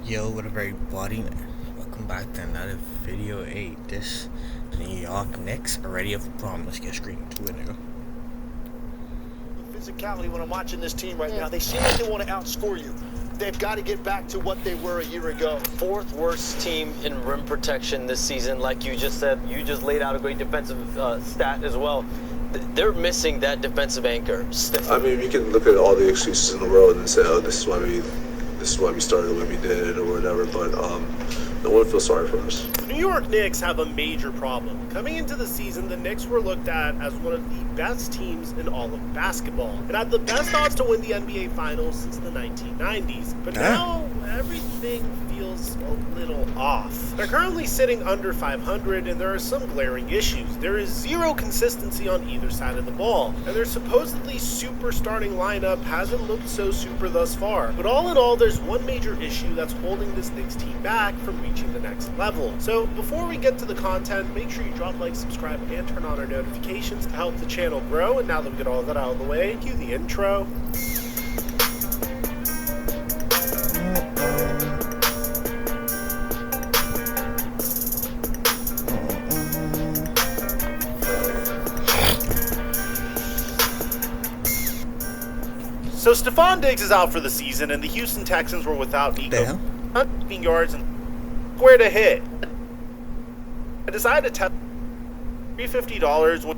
Yo, what a very body. Welcome back to another video. Hey, this New York Knicks are ready for prom. Let's get straight into it now. Physicality when I'm watching this team right now, they seem like they want to outscore you. They've got to get back to what they were a year ago. Fourth worst team in rim protection this season. Like you just said, you just laid out a great defensive stat as well. They're missing that defensive anchor. I mean, you can look at all the excuses in the world and say, "Oh, this is why we started the way we did," or whatever. But no one feels sorry for us. The New York Knicks have a major problem. Coming into the season, the Knicks were looked at as one of the best teams in all of basketball and had the best odds to win the NBA Finals since the 1990s. But now, everything feels a little off. They're currently sitting under 500, and there are some glaring issues. There is zero consistency on either side of the ball, and their supposedly super starting lineup hasn't looked so super thus far. But all in all, there's one major issue that's holding this Knicks team back from reaching the next level. So before we get to the content, make sure you drop like, subscribe, and turn on our notifications to help the channel grow. And now that we get all that out of the way, cue the intro. So Stephon Diggs is out for the season, and the Houston Texans were without Nico yards and square to hit. I decided to test $350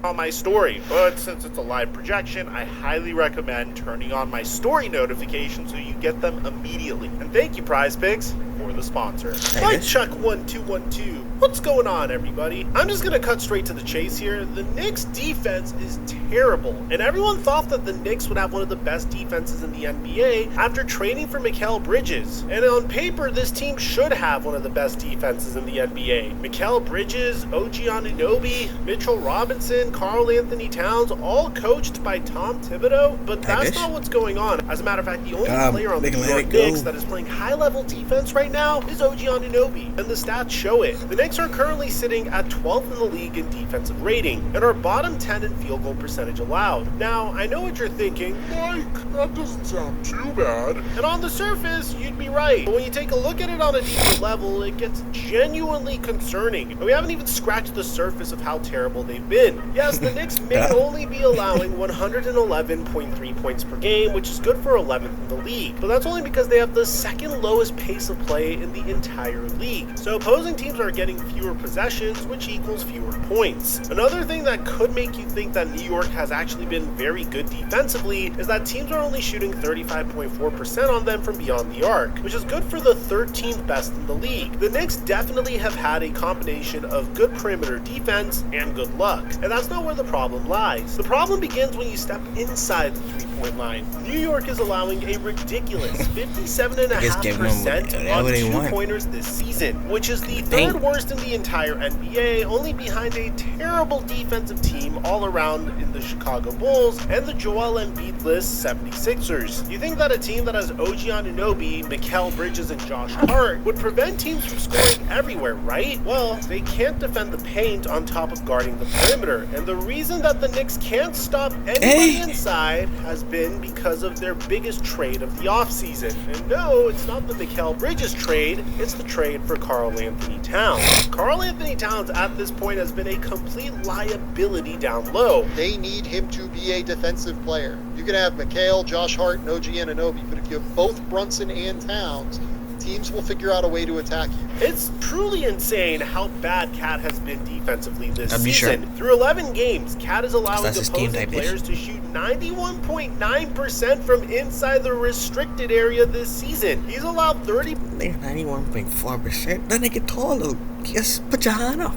on my story, but since it's a live projection, I highly recommend turning on my story notifications so you get them immediately. And thank you, Prize Picks, for the sponsor. Hi, Chuck1212. What's going on, everybody? I'm just gonna cut straight to the chase here. The Knicks defense is terrible, and everyone thought that the Knicks would have one of the best defenses in the NBA after trading for Mikal Bridges. And on paper, this team should have one of the best defenses in the NBA. Mikal Bridges, OG Anunoby, Mitchell Robinson, Karl Anthony Towns, all coached by Tom Thibodeau, but that's not what's going on. As a matter of fact, the only player on the New York Knicks that is playing high-level defense right now is OG Anunoby, and the stats show it. The Knicks are currently sitting at 12th in the league in defensive rating, and are bottom 10 in field goal percentage allowed. Now, I know what you're thinking, Mike, that doesn't sound too bad. And on the surface, you'd be right. But when you take a look at it on a deeper level, it gets genuinely concerning. And we haven't even scratched the surface of how terrible they've been. Yes, the Knicks may only be allowing 111.3 points per game, which is good for 11th in the league. But that's only because they have the second lowest pace of play in the entire league. So opposing teams are getting fewer possessions, which equals fewer points. Another thing that could make you think that New York has actually been very good defensively is that teams are only shooting 35.4% on them from beyond the arc, which is good for the 13th best in the league. The Knicks definitely have had a combination of good perimeter defense and good luck, and that's not where the problem lies. The problem begins when you step inside the three-point line. New York is allowing a ridiculous 57.5% on two-pointers this season, which is the third worst in the entire NBA, only behind a terrible defensive team all around in the Chicago Bulls and the Joel Embiid-less 76ers. You think that a team that has OG Anunoby, Mikal Bridges, and Josh Hart would prevent teams from scoring everywhere, right? Well, they can't defend the paint on top of guarding the perimeter, and the reason that the Knicks can't stop anybody inside has been because of their biggest trade of the offseason. And no, it's not the Mikal Bridges trade, it's the trade for Karl Anthony Towns. Karl Anthony Towns at this point has been a complete liability down low. They need him to be a defensive player. You can have Mikal, Josh Hart, and OG Anunoby, but if you have both Brunson and Towns, teams will figure out a way to attack you. It's truly insane how bad Cat has been defensively this season. Through 11 games, Cat is allowing opposing players to shoot 91.9% from inside the restricted area this season. He's allowed 91.4%. That nigga taller. Just put your hand up.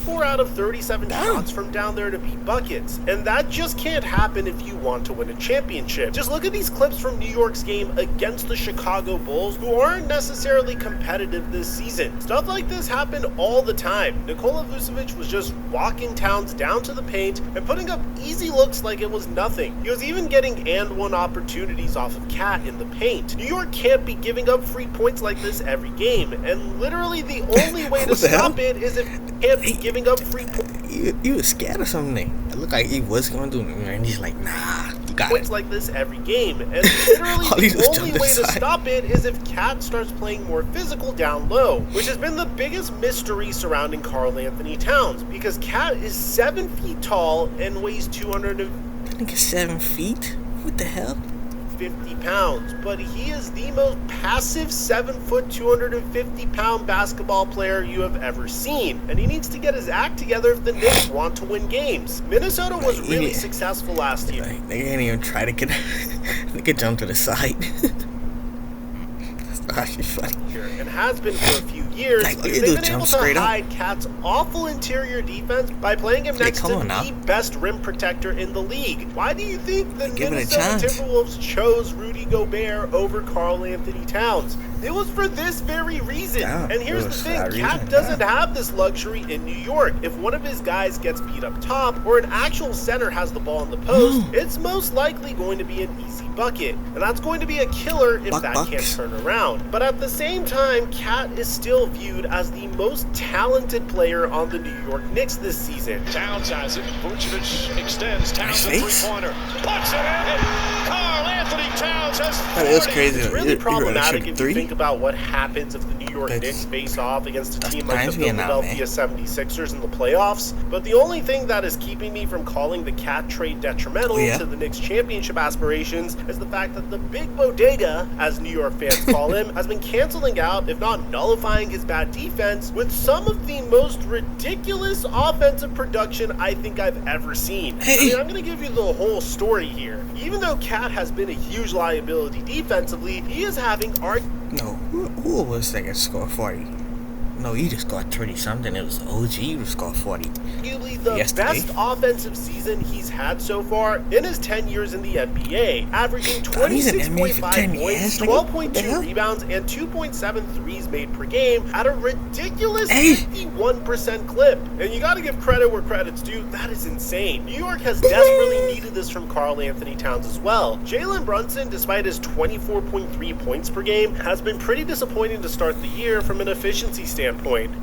4 out of 37 shots from down there to beat buckets, and that just can't happen if you want to win a championship. Just look at these clips from New York's game against the Chicago Bulls, who aren't necessarily competitive this season. Stuff like this happened all the time. Nikola Vucevic was just walking Towns down to the paint and putting up easy looks like it was nothing. He was even getting and-one opportunities off of Cat in the paint. New York can't be giving up free points like this every game, and literally the only way to stop it is if can't be giving up free points. You was scared of something. It looked like he was going to do it, and he's like, nah, you got points it. like this every game, and literally All he the does is only jump way to aside. stop it is if Cat starts playing more physical down low, which has been the biggest mystery surrounding Karl Anthony Towns, because Cat is 7 feet tall and weighs 250 I think it's 7 feet. What the hell? pounds, but he is the most passive 7 foot, 250-pound basketball player you have ever seen, and he needs to get his act together if the Knicks want to win games. Minnesota was really successful last year. Like, they didn't even try to get. They could jump to the side. That's actually funny. And has been for a few years, Like, because you they've do been able jump straight to up. hide Cat's awful interior defense by playing him next to come on now. the best rim protector in the league. Why do you think the Give it a Minnesota chance. Timberwolves chose Rudy Gobert over Karl Anthony Towns? It was for this very reason. Yeah, And here's it the was for thing, that Cat reason, doesn't yeah. have this luxury in New York. If one of his guys gets beat up top, or an actual center has the ball in the post, it's most likely going to be an easy bucket. And that's going to be a killer if that can't Bucks. turn around. But at the same time, Cat is still viewed as the most talented player on the New York Knicks this season. Towns has it. Vucevic extends. Towns a face. three-pointer. Puts it in. Karl Anthony Towns has 40. That is crazy. It's really problematic if you three. think about what happens if the New York That's- Knicks face off against a team like times the being out, Philadelphia 76ers in the playoffs. But the only thing that is keeping me from calling the Cat trade detrimental to the Knicks championship aspirations is the fact that the big bodega, as New York fans call him, has been canceling out, if not nullifying his bad defense, with some of the most ridiculous offensive production I think I've ever seen. I mean, I'm going to give you the whole story here. Even though Cat has been a huge liability defensively, he is having No, who was that score 40? No, you just got 30 something. It was OG who scored 40. arguably the Yesterday. best offensive season he's had so far in his 10 years in the NBA, averaging He's in the NBA for 10 26.5 years, points, nigga. What the 12.2 hell? rebounds, and 2.7 threes made per game at a ridiculous Hey. 51% clip. And you gotta give credit where credit's due, that is insane. New York has desperately needed this from Karl Anthony Towns as well. Jalen Brunson, despite his 24.3 points per game, has been pretty disappointing to start the year from an efficiency standpoint.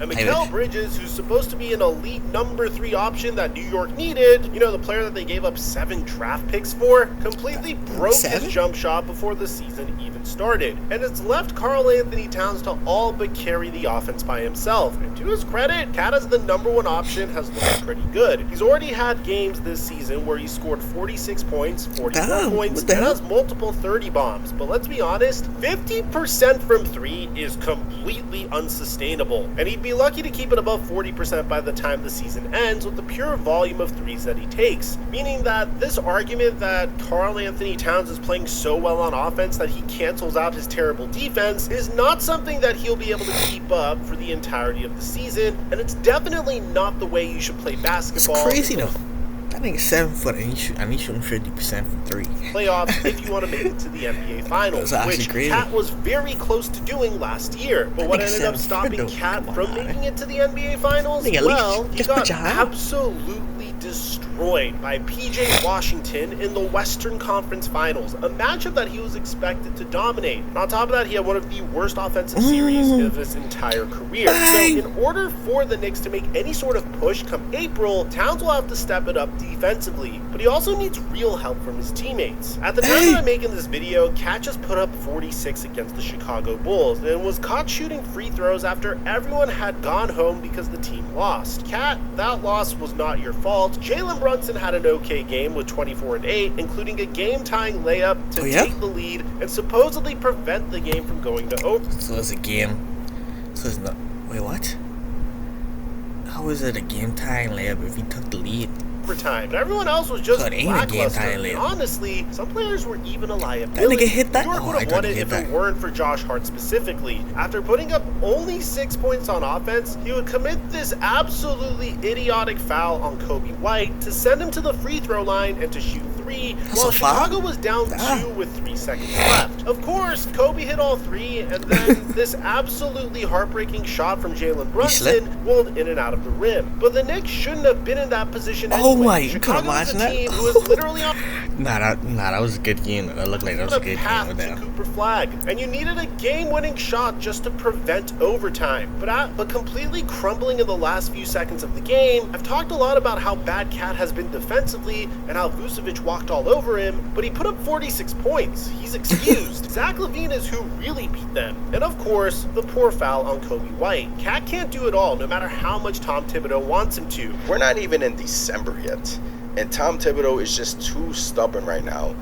And Mikal Bridges, who's supposed to be an elite number 3 option that New York needed, you know, the player that they gave up 7 draft picks for, completely broke his jump shot before the season even started. And it's left Karl Anthony Towns to all but carry the offense by himself. And to his credit, Cat as the number 1 option has looked pretty good. He's already had games this season where he scored 46 points, 44 points, and has multiple 30 bombs. But let's be honest, 50% from 3 is completely unsustainable. And he'd be lucky to keep it above 40% by the time the season ends with the pure volume of threes that he takes. Meaning that this argument that Karl Anthony Towns is playing so well on offense that he cancels out his terrible defense is not something that he'll be able to keep up for the entirety of the season, and it's definitely not the way you should play basketball. It's crazy though. That nigga's 7 foot and he's shooting 50% from 3. Playoffs if you want to make it to the NBA Finals, which Cat was very close to doing last year. But what ended up stopping Cat from making it to the NBA Finals? Well, he got absolutely destroyed by PJ Washington in the Western Conference Finals, a matchup that he was expected to dominate. And on top of that, he had one of the worst offensive series of his entire career. So in order for the Knicks to make any sort of push come April, Towns will have to step it up defensively, but he also needs real help from his teammates. At the time that I'm making this video, Cat just put up 46 against the Chicago Bulls and was caught shooting free throws after everyone had gone home because the team lost. Cat, that loss was not your fault. Jalen Brunson had an okay game with 24 and 8, including a game-tying layup to take the lead and supposedly prevent the game from going to over. So it's a game. So it's not. Wait, what? How is it a game-tying layup if he took the lead? Time. Everyone else was just lackluster. And honestly, some players were even a liability. That nigga hit that? New York would have won it if it weren't for Josh Hart specifically. After putting up only 6 points on offense, he would commit this absolutely idiotic foul on Kobe White to send him to the free throw line and to shoot 3, while Chicago was down 2 with 3 seconds left. Of course, Kobe hit all 3, and then this absolutely heartbreaking shot from Jalen Brunson rolled in and out of the rim. But the Knicks shouldn't have been in that position anyway. Oh my, you could Chicago imagine was a team that? who was literally on That was a good game. That looked like that was a good game with to that. Cooper Flag, and you needed a game-winning shot just to prevent overtime. But completely crumbling in the last few seconds of the game. I've talked a lot about how bad Cat has been defensively and how Vucevic walked all over him, but he put up 46 points. He's excused. Zach LaVine is who really beat them, and of course, the poor foul on Kobe White. Cat can't do it all, no matter how much Tom Thibodeau wants him to. We're not even in December yet. And Tom Thibodeau is just too stubborn right now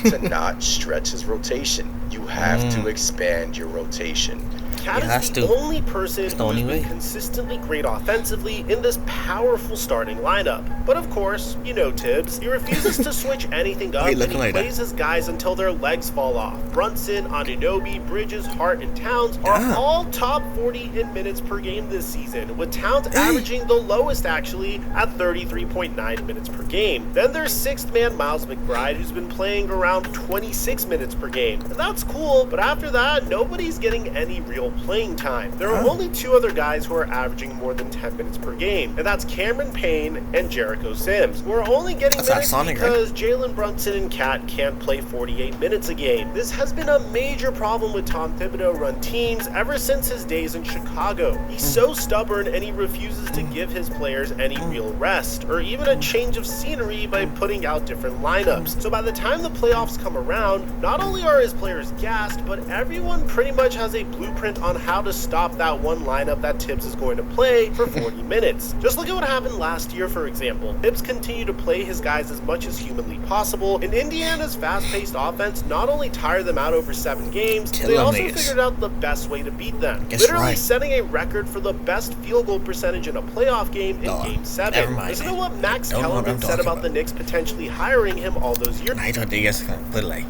to not stretch his rotation. You have to expand your rotation. Cat is the only person who's been consistently great offensively in this powerful starting lineup. But of course, you know Tibbs. He refuses to switch anything up, and he plays his guys until their legs fall off. Brunson, Anunoby, Bridges, Hart, and Towns are all top 40 in minutes per game this season, with Towns averaging the lowest actually at 33.9 minutes per game. Then there's sixth man Miles McBride, who's been playing around 26 minutes per game. And that's cool, but after that, nobody's getting any real playing time. There are only two other guys who are averaging more than 10 minutes per game, and that's Cameron Payne and Jericho Sims, who are only getting minutes because Jalen Brunson and Cat can't play 48 minutes a game. This has been a major problem with Tom Thibodeau run teams ever since his days in Chicago. He's so stubborn, and he refuses to give his players any real rest, or even a change of scenery by putting out different lineups. So by the time the playoffs come around, not only are his players gassed, but everyone pretty much has a blueprint on how to stop that one lineup that Tibbs is going to play for 40 minutes. Just look at what happened last year, for example. Tibbs continued to play his guys as much as humanly possible, and Indiana's fast-paced offense not only tired them out over 7 games, they also figured out the best way to beat them. Literally setting a record for the best field goal percentage in a playoff game in Game 7. Listen to what Max Kellerman said about the Knicks potentially hiring him all those years. I thought they just gonna put like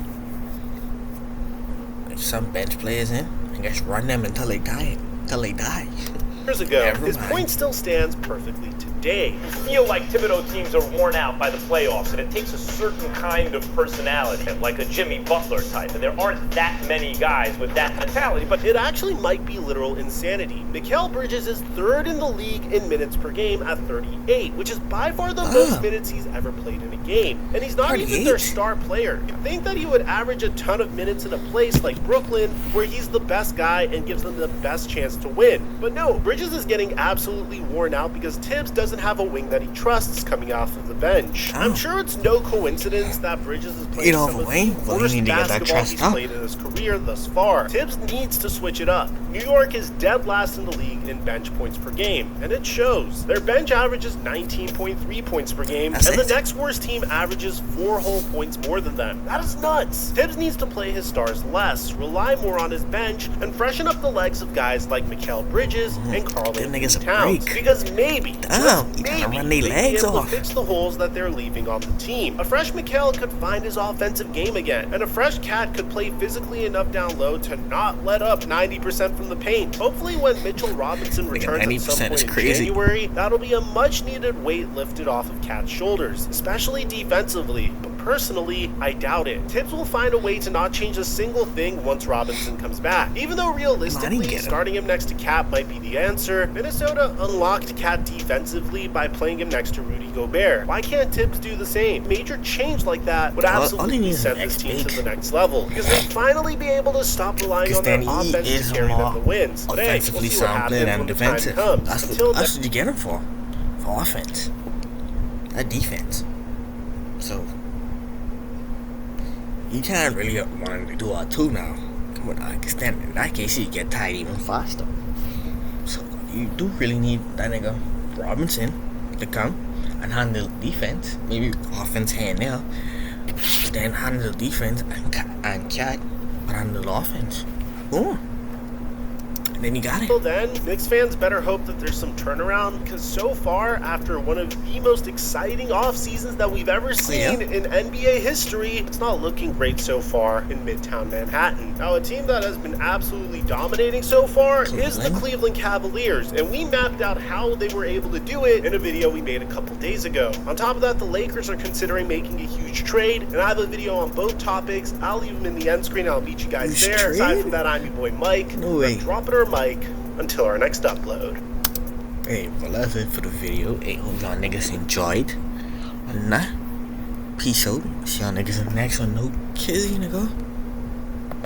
some bench players in and just run them until they die. Years ago, his point still stands perfectly today. You feel like Thibodeau teams are worn out by the playoffs, and it takes a certain kind of personality, like a Jimmy Butler type, and there aren't that many guys with that mentality. But it actually might be literal insanity. Mikal Bridges is third in the league in minutes per game at 38, which is by far the most minutes he's ever played in a game. And he's not even their star player. You'd think that he would average a ton of minutes in a place like Brooklyn, where he's the best guy and gives them the best chance to win. But no, Bridges is getting absolutely worn out because Tibbs doesn't have a wing that he trusts coming off of the bench. I'm sure it's no coincidence that Bridges is playing some of the worst basketball he's played in his career thus far. Tibbs needs to switch it up. New York is dead last in the league in bench points per game, and it shows. Their bench averages 19.3 points per game, and the next worst team averages 4 whole points more than them. That is nuts. Tibbs needs to play his stars less, rely more on his bench, and freshen up the legs of guys like Mikal Bridges and Karl-Anthony Towns, because maybe, maybe they be able to fix the holes that they're leaving on the team. A fresh Mikal could find his offensive game again, and a fresh Cat could play physically enough down low to not let up 90% from the paint. Hopefully when Mitchell Robinson returns at some point in January, that'll be a much needed weight lifted off of Cat's shoulders, especially defensively. But personally, I doubt it. Tibbs will find a way to not change a single thing once Robinson comes back. Even though realistically, starting him next to Cat might be the answer, Minnesota unlocked Cat defensively by playing him next to Rudy Gobert. Why can't Tibbs do the same? Major change like that would absolutely send this team to the next level, because they'd finally be able to stop relying on their offense to carry them the wins. But hey, we'll see what happens when the time comes. That's what you get him for offense, not defense. So you can't really want to do all two now. But I understand in that case, you get tired even faster. So you do really need that nigga Robinson to come and handle defense, maybe offense here and there, then handle defense and Cat handle offense. Boom. And then you got it. Until then, Knicks fans better hope that there's some turnaround, because so far, after one of the most exciting off seasons that we've ever seen in NBA history, it's not looking great so far in Midtown Manhattan. Now, a team that has been absolutely dominating so far is the Cleveland Cavaliers, and we mapped out how they were able to do it in a video we made a couple days ago. On top of that, the Lakers are considering making a huge trade, and I have a video on both topics. I'll leave them in the end screen. I'll meet you guys there. Aside from that, I'm your boy Mike. No way. Drop it or Mike until our next upload. Hey, well, that's it for the video. Hey, hope y'all niggas enjoyed. And Peace out. See y'all niggas in the next one. No kidding, nigga.